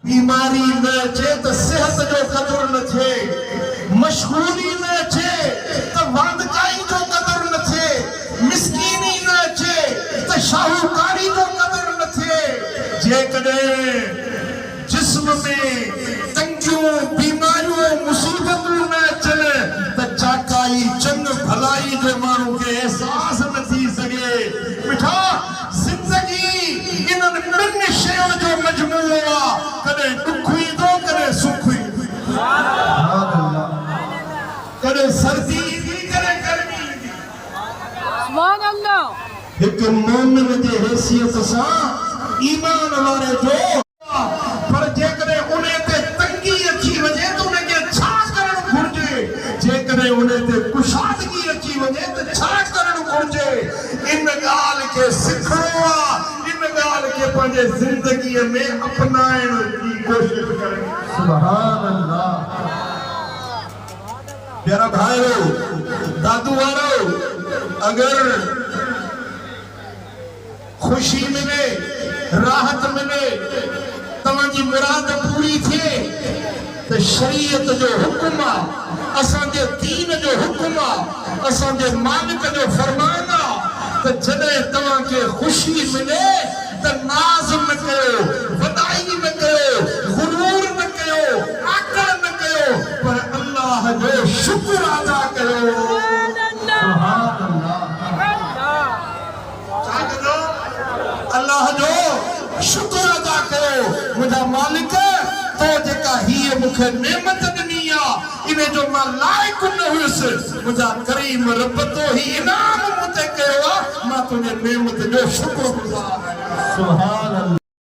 बीमारी न अचे त सेहत जो कदुर न थे, मशहूरी न अचे त वांदकाई जो कदुर न थे, मिस्कीनी न अचे त शाहूकारी जो कदुर न थे। जेकॾहिं जिस्म में तंगियूं बीमारियूं मुसीबतूं न अचनि त चाकाई चंग भलाई जो माण्हू खे एहसास न थी सघे। मिठा जिंदगी इन्हनि ॿिनि शयुनि जो मजमूओ आहे, कॾहिं ॾुख ईंदो कॾहिं सुख ईंदो, कॾहिं सर्दी ईंदी कॾहिं गर्मी ईंदी। हिकु मोमिन जे हैसियत सां ईमान वारे जो पर जेकॾहिं उन ते तंगी अची वञे त उनखे छा करणु घुरिजे, जेकॾहिं उन ते कुशादगी अची वञे त छा करणु घुरिजे, इन ॻाल्हि खे सिखणो आहे, इन ॻाल्हि खे पंहिंजे ज़िंदगीअ में अपनाइण जी कोशिशि करणी। सुभान अल्लाह। प्यारा भाइयो, दादू वारो, अगर खुशी मिले, राहत मिले, तव्हांजी मुराद पूरी थिए त शरीयत जो हुकुम आहे, असांजे दीन जो हुकुम आहे, असांजे मालिक जो फरमान आहे त जॾहिं तव्हांखे ख़ुशी मिले त नाज़ न कयो, वॾाई न कयो, गुरूर न कयो, आकड़ न कयो, पर अल्लाह जो शुक्र अदा कयो। अल्लाह जो शुक्र अदा कयो। मुंहिंजा मालिक, तो जेका हीअ मूंखे नेमत ॾिनी आहे, इन जो मां लाइक़ न हुयुसि, मुंहिंजा करीम रब तो ही इनाम मूं ते कयो आहे, मां तुंहिंजे नेमत जो शुक्रगुज़ार आहियां।